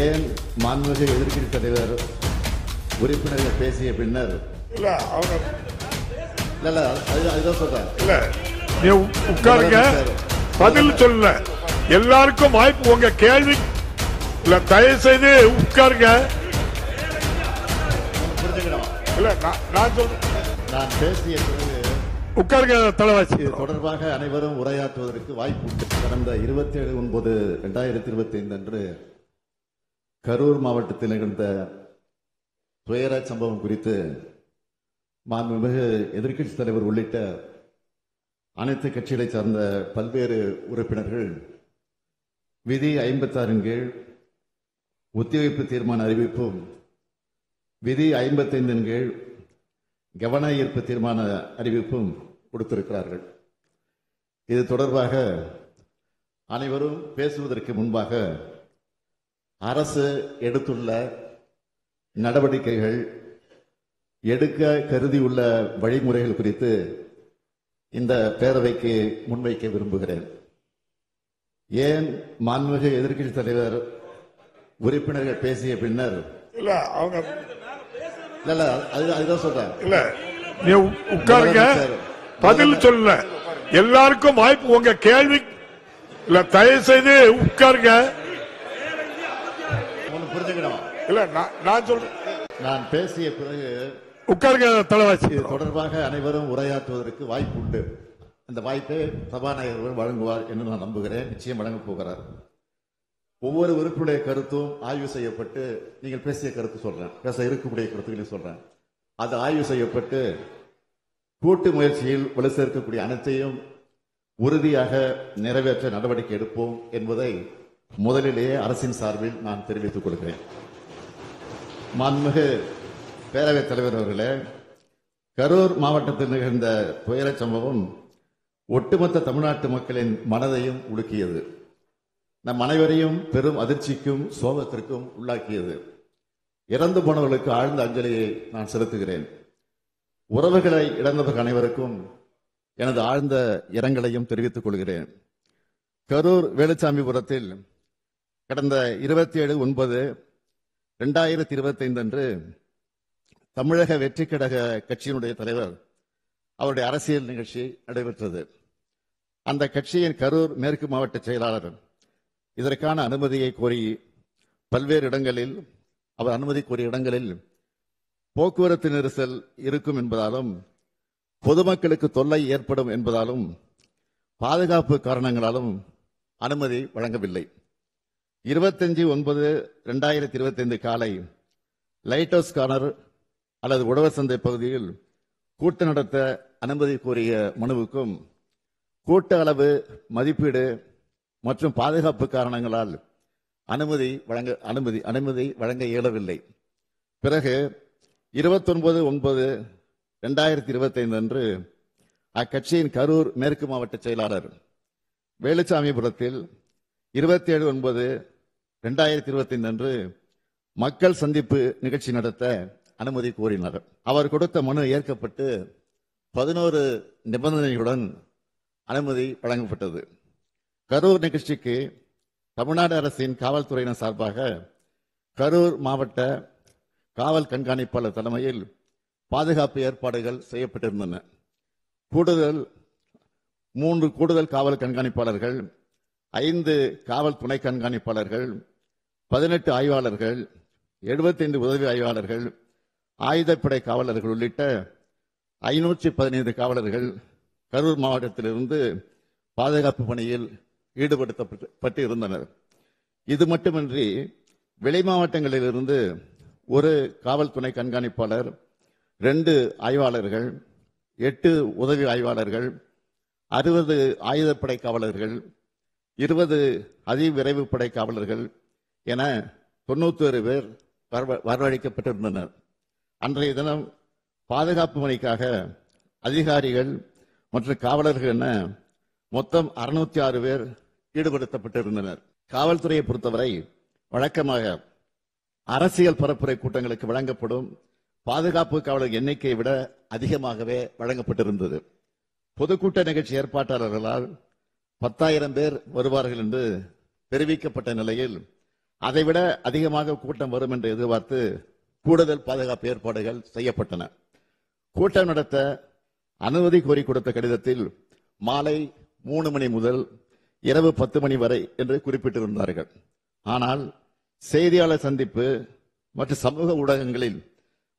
ஏன் மாண்புமிகு எதிர்க்கட்சி தலைவர் உறுப்பினர்கள் பேசிய பின்னர் அதுதான் சொல்றேன். இல்ல நீ உட்காருங்க, பதில் சொல்ல எல்லாருக்கும் வாய்ப்பு. உங்க கேள்வி இல்ல, தயவு செய்து உட்காருங்க. இல்ல நான் சொல்றேன், நான் பேசிய பிறகு உட்காருங்க. தலைவாசி தொடர்பாக அனைவரும் உரையாற்றுவதற்கு வாய்ப்பு உண்டு. கடந்த 27/9/2025 அன்று கரூர் மாவட்டத்தில் நிகழ்ந்த துயர சம்பவம் குறித்து மாண்புமிகு எதிர்க்கட்சி தலைவர் உள்ளிட்ட அனைத்து கட்சிகளை சார்ந்த பல்வேறு உறுப்பினர்கள் விதி 56 கீழ் ஒத்திவைப்பு தீர்மான அறிவிப்பும், விதி 55 கீழ் கவன ஈர்ப்பு தீர்மான அறிவிப்பும் கொடுத்திருக்கிறார்கள். இது தொடர்பாக அனைவரும் பேசுவதற்கு முன்பாக அரசு எடுத்துள்ள நடவடிக்கைகள், எடுக்க கருதியுள்ள வழிமுறைகள் குறித்து இந்த பேரவைக்கு முன்வைக்க விரும்புகிறேன். ஏன் மாண்புமிகு எதிர்க்கட்சி தலைவர் உறுப்பினர்கள் பேசிய பின்னர் அதுதான் சொல்றேன். இல்ல நீ உட்காருங்க, பதில் சொல்ல எல்லாருக்கும் வாய்ப்பு. உங்க கேள்வி இல்ல, தயவு செய்து உட்காருங்க. புரிஞ்சுக்கணும். இல்ல நான் சொல்றேன், நான் பேசிய பிறகு உட்காருங்க. தலைவாசி தொடர்பாக அனைவரும் உரையாற்றுவதற்கு வாய்ப்பு உண்டு. அந்த வாய்ப்பை சபாநாயகர் வழங்குவார் என்று நான் நம்புகிறேன். நிச்சயம் வழங்கப் போகிறார். ஒவ்வொரு உறுப்பினுடைய கருத்தும் ஆய்வு செய்யப்பட்டு, நீங்கள் பேசிய கருத்து சொல்றேன், பேச இருக்கக்கூடிய கருத்துக்களையும் சொல்றேன், அது ஆய்வு செய்யப்பட்டு கூட்டு முயற்சியில் வலு சேர்க்கக்கூடிய அனைத்தையும் உறுதியாக நிறைவேற்ற நடவடிக்கை எடுப்போம் என்பதை முதலிலேயே அரசின் சார்பில் நான் தெரிவித்துக் கொள்கிறேன். மாண்புமிகு பேரவைத் தலைவர் அவர்களே, கரூர் மாவட்டத்தில் நிகழ்ந்த துயர சம்பவம் ஒட்டுமொத்த தமிழ்நாட்டு மக்களின் மனதையும் உலுக்கியது. நம் அனைவரையும் பெரும் அதிர்ச்சிக்கும் சோகத்திற்கும் உள்ளாக்கியது. இறந்து போனவர்களுக்கு ஆழ்ந்த அஞ்சலியை நான் செலுத்துகிறேன். உறவுகளை இழந்தவர்கள் அனைவருக்கும் எனது ஆழ்ந்த இரங்கலையும் தெரிவித்துக் கொள்கிறேன். கரூர் வேலுச்சாமிபுரத்தில் கடந்த 27/9/2025 அன்று தமிழக வெற்றி கழக கட்சியினுடைய தலைவர் அவருடைய அரசியல் நிகழ்ச்சி நடைபெற்றது. அந்த கட்சியின் கரூர் மேற்கு மாவட்ட செயலாளர் இதற்கான அனுமதியை கோரி பல்வேறு இடங்களில், அவர் அனுமதி கோரிய இடங்களில் போக்குவரத்து நெரிசல் இருக்கும் என்பதாலும், பொதுமக்களுக்கு தொல்லை ஏற்படும் என்பதாலும், பாதுகாப்பு காரணங்களாலும் அனுமதி வழங்கவில்லை. 25/9/2025 காலை லைட் ஹவுஸ் கார்னர் அல்லது உழவர் சந்தை பகுதியில் கூட்டம் நடத்த அனுமதி கோரிய மனுவுக்கும் கூட்ட அளவு, மதிப்பீடு மற்றும் பாதுகாப்பு காரணங்களால் அனுமதி வழங்க இயலவில்லை. பிறகு 29/9/2025 அன்று அக்கட்சியின் கரூர் மேற்கு மாவட்ட செயலாளர் வேலுச்சாமிபுரத்தில் 27/9/2025 அன்று மக்கள் சந்திப்பு நிகழ்ச்சி நடத்த அனுமதி கோரினார். அவர் கொடுத்த மனு ஏற்கப்பட்டு 11 நிபந்தனைகளுடன் அனுமதி வழங்கப்பட்டது. கரூர் நிகழ்ச்சிக்கு தமிழ்நாடு அரசின் காவல்துறையினர் சார்பாக கரூர் மாவட்ட காவல் கண்காணிப்பாளர் தலைமையில் பாதுகாப்பு ஏற்பாடுகள் செய்யப்பட்டிருந்தன. 3 கூடுதல் காவல் கண்காணிப்பாளர்கள், 5 காவல் துணை கண்காணிப்பாளர்கள், 18 ஆய்வாளர்கள், 75 உதவி ஆய்வாளர்கள், ஆயுதப்படை காவலர்கள் உள்ளிட்ட 515 காவலர்கள் கரூர் மாவட்டத்திலிருந்து பாதுகாப்பு பணியில் ஈடுபடுத்தப்பட்டு இருந்தனர். இது மட்டுமின்றி வெளி மாவட்டங்களிலிருந்து 1 காவல் துணை கண்காணிப்பாளர், 2 ஆய்வாளர்கள், 8 உதவி ஆய்வாளர்கள், 60 ஆயுதப்படை காவலர்கள், 20 அதிவிரைவு படை காவலர்கள் என 91 பேர் வரவழைக்கப்பட்டிருந்தனர். அன்றைய தினம் பாதுகாப்பு பணிக்காக அதிகாரிகள் மற்றும் காவலர்கள் என மொத்தம் 606 பேர் ஈடுபடுத்தப்பட்டிருந்தனர். காவல்துறையை பொறுத்தவரை வழக்கமாக அரசியல் பரப்புரை கூட்டங்களுக்கு வழங்கப்படும் பாதுகாப்பு காவலர் எண்ணிக்கையை விட அதிகமாகவே வழங்கப்பட்டிருந்தது. பொதுக்கூட்ட நிகழ்ச்சி ஏற்பாட்டாளர்களால் 10,000 பேர் வருவார்கள் என்று தெரிவிக்கப்பட்ட நிலையில் அதைவிட அதிகமாக கூட்டம் வரும் என்று எதிர்பார்த்து கூடுதல் பாதுகாப்பு ஏற்பாடுகள் செய்யப்பட்டன. கூட்டம் நடத்த அனுமதி கோரி கொடுத்த கடிதத்தில் மாலை 3 மணி முதல் இரவு 10 மணி வரை என்று குறிப்பிட்டிருந்தார்கள். ஆனால் செய்தியாளர் சந்திப்பு மற்றும் சமூக ஊடகங்களில்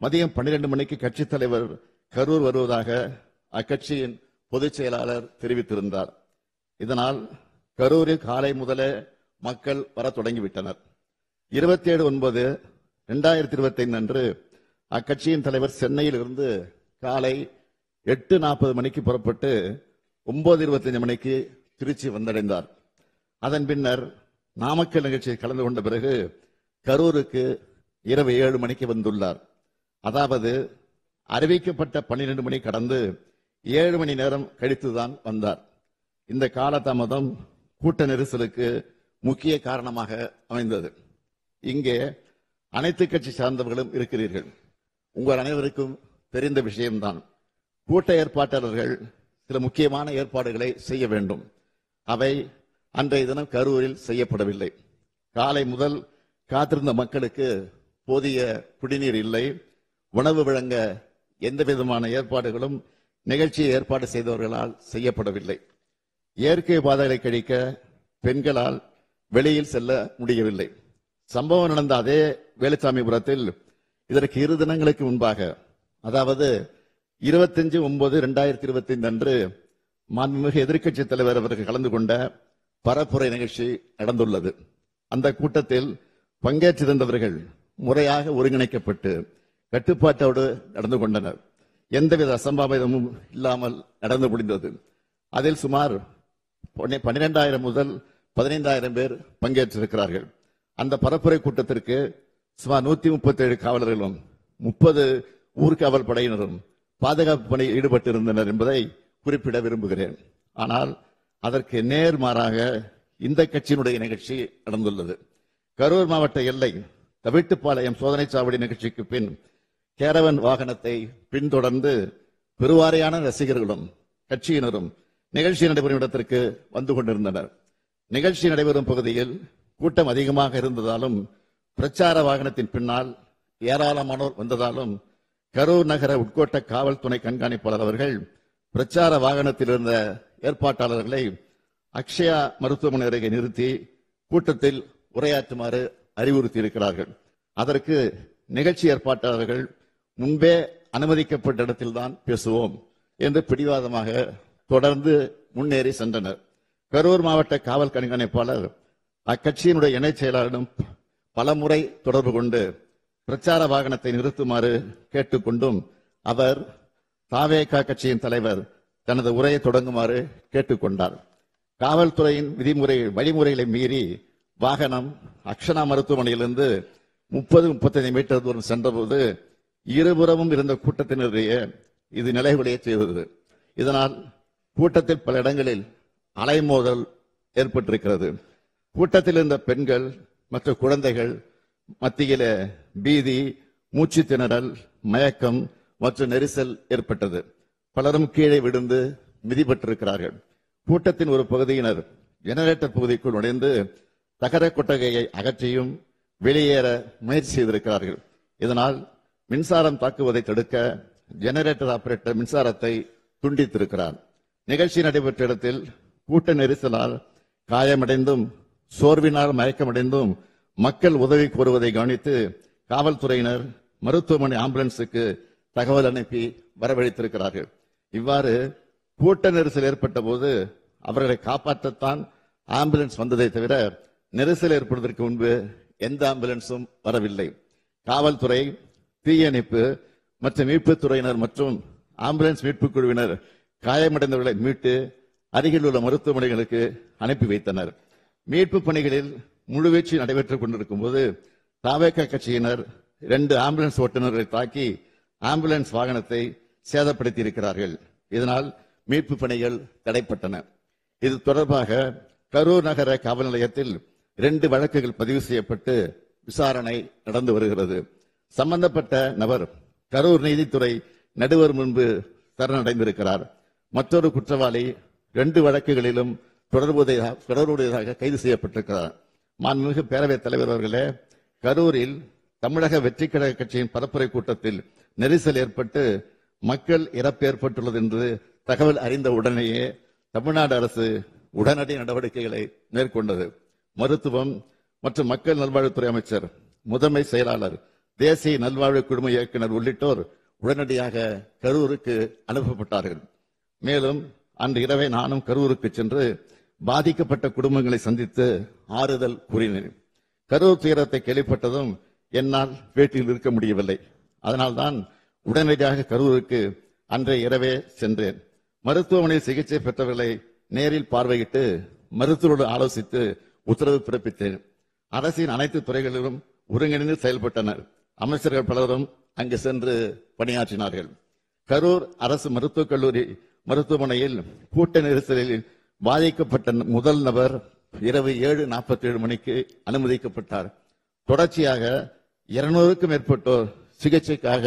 மதியம் 12 மணிக்கு கட்சித் தலைவர் கரூர் வருவதாக அக்கட்சியின் பொதுச் செயலாளர் தெரிவித்திருந்தார். இதனால் கரூரில் காலை முதலே மக்கள் வர தொடங்கிவிட்டனர். 27/9/2025 அன்று அக்கட்சியின் தலைவர் சென்னையில் இருந்து காலை 8:40 மணிக்கு புறப்பட்டு 9:25 மணிக்கு திருச்சி வந்தடைந்தார். அதன் பின்னர் நாமக்கல் நிகழ்ச்சியில் கலந்து கொண்ட பிறகு கரூருக்கு இரவு 7 மணிக்கு வந்துள்ளார். அதாவது அறிவிக்கப்பட்ட 12 மணி கடந்து 7 மணி நேரம் கழித்துதான் வந்தார். இந்த காலதாமதம் கூட்ட நெரிசலுக்கு முக்கிய காரணமாக அமைந்தது. இங்கே அனைத்து கட்சி சார்ந்தவர்களும் இருக்கிறீர்கள். உங்கள் அனைவருக்கும் தெரிந்த விஷயம்தான். கூட்ட ஏற்பாட்டாளர்கள் சில முக்கியமான ஏற்பாடுகளை செய்ய வேண்டும். அவை அன்றைய தினம் கரூரில் செய்யப்படவில்லை. காலை முதல் காத்திருந்த மக்களுக்கு போதிய குடிநீர் இல்லை. உணவு வழங்க எந்த விதமான ஏற்பாடுகளும் நிகழ்ச்சியை ஏற்பாடு செய்தவர்களால் செய்யப்படவில்லை. இயற்கை பாதைகளை கழிக்க பெண்களால் வெளியில் செல்ல முடியவில்லை. சம்பவம் நடந்த அதே வேலுச்சாமிபுரத்தில் இதற்கு 2 தினங்களுக்கு முன்பாக, அதாவது 25/9/2025 அன்று மாண்புமிகு எதிர்க்கட்சி தலைவர் அவர்கள் கலந்து கொண்ட பரப்புரை நிகழ்ச்சி நடந்துள்ளது. அந்த கூட்டத்தில் பங்கேற்றிருந்தவர்கள் முறையாக ஒருங்கிணைக்கப்பட்டு கட்டுப்பாட்டோடு நடந்து கொண்டனர். எந்தவித அசம்பாவிதமும் இல்லாமல் நடந்து முடிந்தது. அதில் சுமார் 12,000 முதல் 15,000 பேர் பங்கேற்றிருக்கிறார்கள். அந்த பரப்புரை கூட்டத்திற்கு சுமார் 137 காவலர்களும் 30 ஊர்காவல் படையினரும் பாதுகாப்பு பணியில் ஈடுபட்டிருந்தனர் என்பதை குறிப்பிட விரும்புகிறேன். ஆனால் அதற்கு நேர்மாறாக இந்த கட்சியினுடைய நிகழ்ச்சி நடந்துள்ளது. கரூர் மாவட்ட எல்லை தவிட்டுப்பாளையம் சோதனை சாவடி நிகழ்ச்சிக்கு பின் கேரவன் வாகனத்தை பின்தொடர்ந்து பெருவாரியான ரசிகர்களும் கட்சியினரும் நிகழ்ச்சி நடைபெறும் இடத்திற்கு வந்து கொண்டிருந்தனர். நிகழ்ச்சி நடைபெறும் பகுதியில் கூட்டம் அதிகமாக இருந்ததாலும் பிரச்சார வாகனத்தின் பின்னால் ஏராளமானோர் வந்ததாலும் கரூர் நகர உட்கோட்ட காவல் துணை கண்காணிப்பாளர் அவர்கள் பிரச்சார வாகனத்தில் இருந்த ஏற்பாட்டாளர்களை அக்ஷயா மருத்துவமனை அருகே நிறுத்தி கூட்டத்தில் உரையாற்றுமாறு அறிவுறுத்தி இருக்கிறார்கள். அதற்கு நிகழ்ச்சி ஏற்பாட்டாளர்கள் முன்பே அனுமதிக்கப்பட்ட இடத்தில்தான் பேசுவோம் என்று பிடிவாதமாக தொடர்ந்து முன்னேறி சென்றனர். கரூர் மாவட்ட காவல் கண்காணிப்பாளர் அக்கட்சியினுடைய இணைச் செயலாளரிடம் பலமுறை தொடர்பு கொண்டு பிரச்சார வாகனத்தை நிறுத்துமாறு கேட்டுக்கொண்டும் அவர் தாவேகா கட்சியின் தலைவர் தனது உரையை தொடங்குமாறு கேட்டுக்கொண்டார். காவல்துறையின் வழிமுறைகளை மீறி வாகனம் அக்ஷனா மருத்துவமனையிலிருந்து 30-35 மீட்டர் தூரம் சென்றபோது இருபுறமும் இருந்த கூட்டத்தினரையே இது நிலைகுலைய செய்தது. இதனால் கூட்டத்தில் பல இடங்களில் அலைமோதல் ஏற்பட்டிருக்கிறது. கூட்டத்தில் இருந்த பெண்கள் மற்றும் குழந்தைகள் மத்தியில பீதி, மூச்சு திணறல், மயக்கம் மற்றும் நெரிசல் ஏற்பட்டது. பலரும் கீழே விழுந்து மிதிபட்டிருக்கிறார்கள். கூட்டத்தின் ஒரு பகுதியினர் ஜெனரேட்டர் பகுதிக்குள் நுழைந்து தகர கொட்டகையை அகற்றியும் வெளியேற முயற்சி செய்திருக்கிறார்கள். இதனால் மின்சாரம் தாக்குவதை தடுக்க ஜெனரேட்டர் ஆபரேட்டர் மின்சாரத்தை துண்டித்திருக்கிறார். நிகழ்ச்சி நடைபெற்ற இடத்தில் கூட்ட நெரிசலால் காயமடைந்தும் சோர்வினால் மயக்கமடைந்தும் மக்கள் உதவி கோருவதை கவனித்து காவல்துறையினர் மருத்துவமனை ஆம்புலன்ஸுக்கு தகவல் அனுப்பி வரவழைத்திருக்கிறார்கள். இவ்வாறு கூட்ட நெரிசல் ஏற்பட்ட போது அவர்களை காப்பாற்றத்தான் ஆம்புலன்ஸ் வந்ததை தவிர நெரிசல் ஏற்படுவதற்கு முன்பு எந்த ஆம்புலன்ஸும் வரவில்லை. காவல்துறை, தீயணைப்பு மற்றும் மீட்புத் துறையினர் மற்றும் ஆம்புலன்ஸ் மீட்புக் குழுவினர் காயமடைந்தவர்களை மீட்டு அருகில் உள்ள மருத்துவமனைகளுக்கு அனுப்பி வைத்தனர். மீட்பு பணிகளில் முழுவீச்சு நடைபெற்றுக் கொண்டிருக்கும் போது தாவேகா கட்சியினர் 2 ஆம்புலன்ஸ் ஓட்டுநர்களை தாக்கி ஆம்புலன்ஸ் வாகனத்தை சேதப்படுத்தி இருக்கிறார்கள். இதனால் மீட்பு பணிகள் தடைப்பட்டன. இது தொடர்பாக கரூர் நகர காவல் நிலையத்தில் 2 வழக்குகள் பதிவு செய்யப்பட்டு விசாரணை நடந்து வருகிறது. சம்பந்தப்பட்ட நபர் கரூர் நீதித்துறை நடுவர் முன்பு சரணடைந்திருக்கிறார். மற்றொரு குற்றவாளி 2 வழக்குகளிலும் தொடர்புடையதாக கைது செய்யப்பட்டிருக்கிறார். மாண்புமிகு பேரவைத் தலைவர் அவர்களே, கரூரில் தமிழக வெற்றி கழக கட்சியின் பரப்புரை கூட்டத்தில் நெரிசல் ஏற்பட்டு மக்கள் இறப்பு ஏற்பட்டுள்ளது என்று தகவல் அறிந்த உடனேயே தமிழ்நாடு அரசு உடனடி நடவடிக்கைகளை மேற்கொண்டது. மருத்துவம் மற்றும் மக்கள் நல்வாழ்வுத்துறை அமைச்சர், முதன்மை செயலாளர், தேசிய நல்வாழ்வு குழும இயக்குநர் உள்ளிட்டோர் உடனடியாக கரூருக்கு அனுப்பப்பட்டார்கள். மேலும் அன்று இரவே நானும் கரூருக்கு சென்று பாதிக்கப்பட்ட குடும்பங்களை சந்தித்து ஆறுதல் கூறினேன். கரூர் துயரத்தை கேள்விப்பட்டதும் என்னால் வீட்டில் இருக்க முடியவில்லை. அதனால்தான் உடனடியாக கரூருக்கு அன்றைய இரவே சென்றேன். மருத்துவமனையில் சிகிச்சை பெற்றவர்களை நேரில் பார்வையிட்டு மருத்துவரோடு ஆலோசித்து உத்தரவு பிறப்பித்தேன். அரசின் அனைத்து துறைகளிலும் ஒருங்கிணைந்து செயல்பட்டனர். அமைச்சர்கள் பலரும் அங்கு சென்று பணியாற்றினார்கள். கரூர் அரசு மருத்துவக் கல்லூரி மருத்துவமனையில் கூட்ட நெரிசலில் பாதிக்கப்பட்ட முதல் நபர் இரவு 7:47 மணிக்கு அனுமதிக்கப்பட்டார். தொடர்ச்சியாக 200க்கும் மேற்பட்டோர் சிகிச்சைக்காக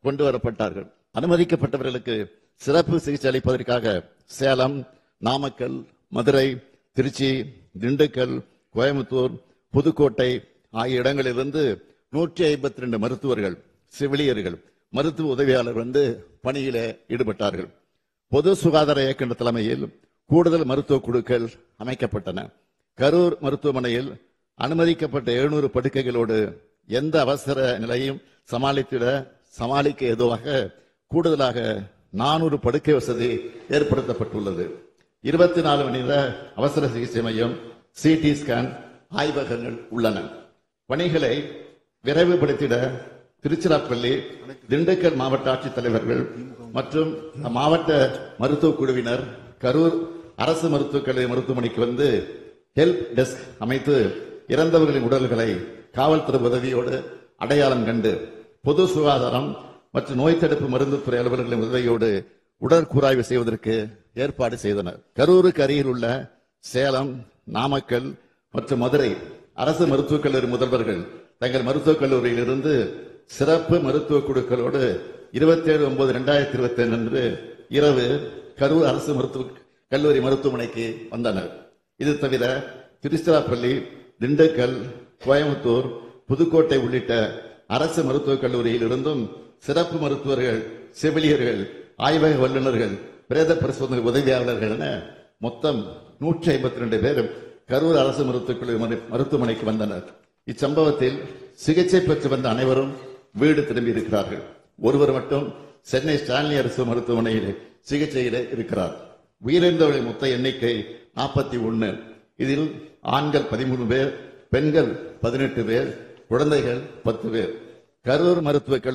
கொண்டு வரப்பட்டார்கள். அனுமதிக்கப்பட்டவர்களுக்கு சிறப்பு சிகிச்சை அளிப்பதற்காக சேலம், நாமக்கல், மதுரை, திருச்சி, திண்டுக்கல், கோயம்புத்தூர், புதுக்கோட்டை ஆகிய இடங்களிலிருந்து 152 மருத்துவர்கள், செவிலியர்கள், மருத்துவ உதவியாளர் வந்து பணியில ஈடுபட்டார்கள். பொது சுகாதார இயக்குநர் தலைமையில் கூடுதல் மருத்துவ குழுக்கள் அமைக்கப்பட்டன. கரூர் மருத்துவமனையில் அனுமதிக்கப்பட்ட 700 படுக்கைகளோடு எந்த அவசர நிலையும் சமாளிக்க ஏதுவாக கூடுதலாக 400 படுக்கை வசதி ஏற்படுத்தப்பட்டுள்ளது. 24 மணி நேர அவசர சிகிச்சை மையம், சிடி ஸ்கேன், ஆய்வகங்கள் உள்ளன. பணிகளை விரைவுபடுத்திட திருச்சிராப்பள்ளி, திண்டுக்கல் மாவட்ட ஆட்சித்தலைவர்கள் மற்றும் மாவட்ட மருத்துவக் குழுவினர் கரூர் அரசு மருத்துவக் கல்லூரி மருத்துவமனைக்கு வந்து ஹெல்ப் டெஸ்க் அமைத்து இறந்தவர்களின் உடல்களை காவல்துறை உதவியோடு அடையாளம் கண்டு பொது சுகாதாரம் மற்றும் நோய் தடுப்பு மருந்து துறை அலுவலர்களின் உதவியோடு உடற்கூராய்வு செய்வதற்கு ஏற்பாடு செய்தனர். கரூருக்கு அருகில் உள்ள சேலம், நாமக்கல் மற்றும் மதுரை அரசு மருத்துவக் கல்லூரி முதல்வர்கள் தங்கள் மருத்துவக் கல்லூரியில் இருந்து சிறப்பு மருத்துவ குழுக்களோடு 27/9/2022 அன்று இரவு கரூர் அரசு மருத்துவக் கல்லூரி மருத்துவமனைக்கு வந்தனர். இது தவிர திருச்சிராப்பள்ளி, திண்டுக்கல், கோயம்புத்தூர், புதுக்கோட்டை உள்ளிட்ட அரசு மருத்துவக் கல்லூரியில் இருந்தும் சிறப்பு மருத்துவர்கள், செவிலியர்கள், ஆய்வக வல்லுநர்கள், பிரேத பரிசோதனை உதவியாளர்கள் என மொத்தம் 152 பேர் கரூர் அரசு மருத்துவக் கல்லூரி மருத்துவமனைக்கு வந்தனர். இச்சம்பவத்தில் சிகிச்சை பெற்று வந்த அனைவரும் வீடு திரும்பி இருக்கிறார்கள். ஒருவர் மட்டும் சென்னை ஸ்டான்லி அரசு மருத்துவமனையில் சிகிச்சையில் இருக்கிறார். உயிரிழந்தவர்களின் மொத்த எண்ணிக்கை 41. இதில் ஆண்கள் 13 பேர், பெண்கள் 18 பேர், குழந்தைகள் 10 பேர். கரூர் மருத்துவக்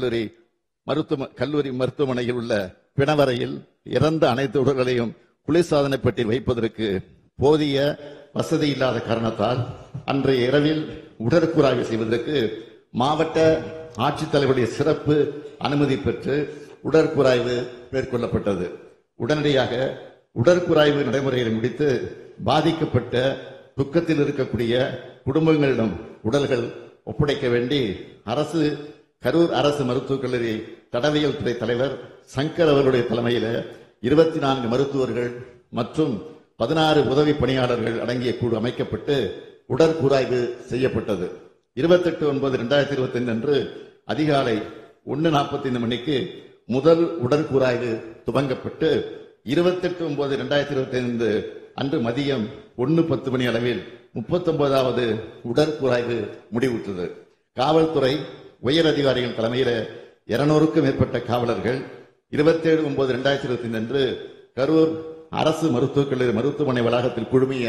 கல்லூரி மருத்துவமனையில் உள்ள பிணவரையில் இறந்த அனைத்து உடல்களையும் குளிர்சாதனை பெட்டியில் வைப்பதற்கு போதிய வசதி இல்லாத காரணத்தால் அன்றைய இரவில் உடற்கூராய்வு செய்வதற்கு மாவட்ட ஆட்சித்தலைவருடைய சிறப்பு அனுமதி பெற்று உடற்கூராய்வு மேற்கொள்ளப்பட்டது. உடனடியாக உடற்கூராய்வு நடைமுறைகளை முடித்து பாதிக்கப்பட்ட துக்கத்தில் இருக்கக்கூடிய குடும்பங்களிடம் உடல்கள் ஒப்படைக்க வேண்டி கரூர் அரசு மருத்துவக் கல்லூரி தடவியல் துறை தலைவர் சங்கர் அவர்களுடைய தலைமையில் 24 மருத்துவர்கள் மற்றும் 16 உதவி பணியாளர்கள் அடங்கிய குழு அமைக்கப்பட்டு உடற்கூராய்வு செய்யப்பட்டது. 28/9/2025 அன்று அதிகாலை 1:45 மணிக்கு முதல் உடற்கூராய்வு துவங்கப்பட்டு 28/9/2025 அன்று மதியம் 1:10 மணி அளவில் 39வது உடற்கூராய்வு முடிவுற்றது. காவல்துறை உயர் அதிகாரிகள் தலைமையில் 200க்கும் மேற்பட்ட காவலர்கள் 27/9/2025 அன்று கரூர் அரசு மருத்துவக் கல்லூரி மருத்துவமனை வளாகத்தில் குழுமிய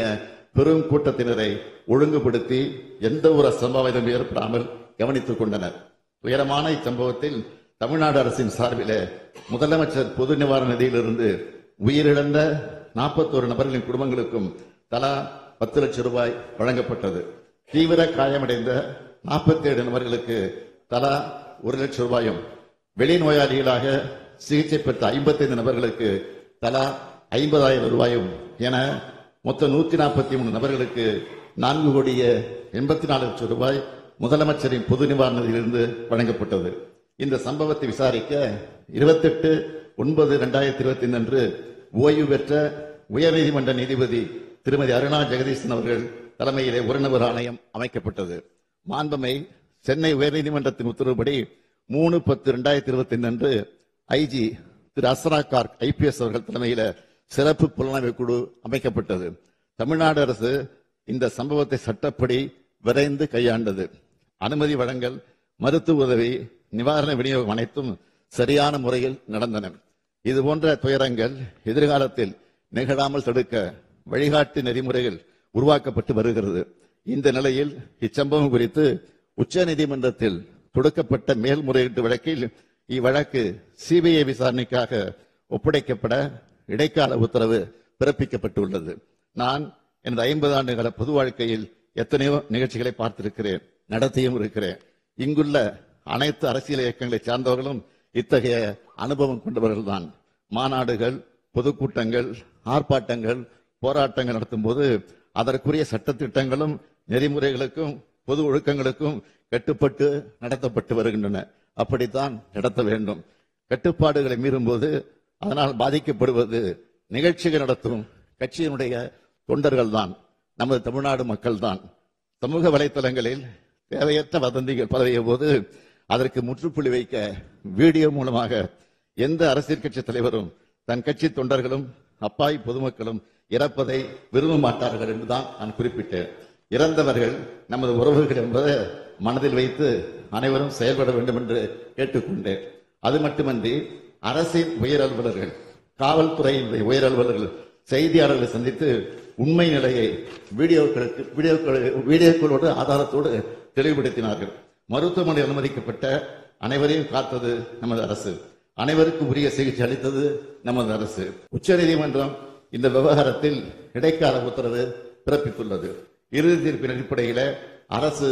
பெரும் கூட்டத்தினரை ஒழுங்குபடுத்தி எந்த ஒரு அசம்பாவிதம் ஏற்படாமல் கவனித்துக் கொண்டனர். உயரமான இச்சம்பவத்தில் தமிழ்நாடு அரசின் சார்பில் முதலமைச்சர் பொது நிவாரண நிதியிலிருந்து உயிரிழந்த 41 நபர்களின் குடும்பங்களுக்கும் தலா 10 லட்சம் ரூபாய் வழங்கப்பட்டது. தீவிர காயமடைந்த 47 நபர்களுக்கு தலா 1 லட்சம் ரூபாயும், வெளிநோயாளிகளாக சிகிச்சை பெற்ற 55 நபர்களுக்கு தலா 50,000 ரூபாயும் என மொத்தம் 143 நபர்களுக்கு 4,84 லட்சம் ரூபாய் முதலமைச்சரின் பொது நிவாரண நிதியிலிருந்து வழங்கப்பட்டது. இந்த சம்பவத்தை விசாரிக்க 28/9/2025 அன்று ஓய்வு பெற்ற உயர்நீதிமன்ற நீதிபதி திருமதி அருணா ஜெகதீசன் அவர்கள் தலைமையிலே ஒரு நபர் ஆணையம் அமைக்கப்பட்டது. மாண்புமை சென்னை உயர்நீதிமன்றத்தின் உத்தரவுப்படி 3/10/2025 அன்று ஐஜி திரு அஸ்ரா கார்க் IPS அவர்கள் தலைமையில சிறப்பு புலனாய்வு குழு அமைக்கப்பட்டது. தமிழ்நாடு அரசு இந்த சம்பவத்தை சட்டப்படி விரைந்து கையாண்டது. அனுமதி வழங்கல், மருத்துவ உதவி, நிவாரண விநியோகம் அனைத்தும் சரியான முறையில் நடந்தன. இதுபோன்ற துயரங்கள் எதிர்காலத்தில் நிகழாமல் தடுக்க வழிகாட்டு நெறிமுறைகள் உருவாக்கப்பட்டு வருகிறது. இந்த நிலையில் இச்சம்பவம் குறித்து உச்ச நீதிமன்றத்தில் தொடுக்கப்பட்ட மேல்முறையீட்டு வழக்கில் இவ்வழக்கு CBI விசாரணைக்காக ஒப்படைக்கப்பட இடைக்கால உத்தரவு பிறப்பிக்கப்பட்டுள்ளது. நான் எனது 50 ஆண்டுகால பொது வாழ்க்கையில் எத்தனையோ நிகழ்ச்சிகளை பார்த்திருக்கிறேன், நடத்தியும் இருக்கிறேன். இங்குள்ள அனைத்து அரசியல் இயக்கங்களை சார்ந்தவர்களும் இத்தகைய அனுபவம் கொண்டவர்கள் தான். மாநாடுகள், பொதுக்கூட்டங்கள், ஆர்ப்பாட்டங்கள், போராட்டங்கள் நடத்தும் போது அதற்குரிய சட்டத்திட்டங்களும் நெறிமுறைகளுக்கும் பொது ஒழுக்கங்களுக்கும் கட்டுப்பட்டு நடத்தப்பட்டு வருகின்றன. அப்படித்தான் நடத்த வேண்டும். கட்டுப்பாடுகளை மீறும் போது அதனால் பாதிக்கப்படுவது நிகழ்ச்சிகள் நடத்தும் கட்சியினுடைய தொண்டர்கள் தான், நமது தமிழ்நாடு மக்கள் தான். சமூக வலைத்தளங்களில் தேவையற்ற வதந்திகள் பரவிய போது அதற்கு முற்றுப்புள்ளி வைக்க வீடியோ மூலமாக எந்த அரசியல் கட்சி தலைவரும் தன் கட்சி தொண்டர்களும் அப்பாவி பொதுமக்களும் இறப்பதை விரும்ப மாட்டார்கள் என்றுதான் நான் குறிப்பிட்டேன். இறந்தவர்கள் நமது உறவுகள் என்பதை மனதில் வைத்து அனைவரும் செயல்பட வேண்டும் என்று கேட்டுக்கொண்டேன். அது மட்டுமன்றி அரசின் உயர் அலுவலர்கள், காவல்துறையின் உயர் அலுவலர்கள் செய்தியாளர்களை சந்தித்து உண்மை நிலையை வீடியோக்களோடு ஆதாரத்தோடு தெளிவுபடுத்தினார்கள். மருத்துவமனை அனுமதிக்கப்பட்ட அனைவரையும் காத்தது நமது அரசு. அனைவருக்கும் உரிய சிகிச்சை அளித்தது நமது அரசு. உச்சநீதிமன்றம் இந்த விவகாரத்தில் இடைக்கால உத்தரவு பிறப்பித்துள்ளது. இறுதி தீர்ப்பின் அடிப்படையில அரசு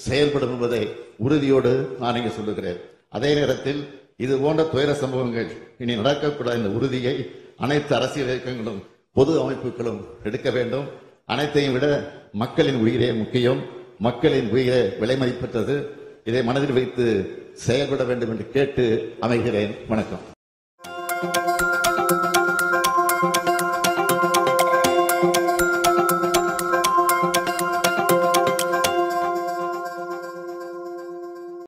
செயல்படும் என்பதை உறுதியோடு நான் இங்கு சொல்லுகிறேன். அதே நேரத்தில் இது போன்ற துயர சம்பவங்கள் இனி நடக்கக்கூடாத இந்த உறுதியை அனைத்து அரசியல் இயக்கங்களும் பொது அமைப்புகளும் எடுக்க வேண்டும். அனைத்தையும் விட மக்களின் உயிரே முக்கியம். மக்களின் உயிரே விலை மதிப்பற்றது. இதை மனதில் வைத்து செயல்பட வேண்டும் என்று கேட்டு அமைகிறேன். வணக்கம்.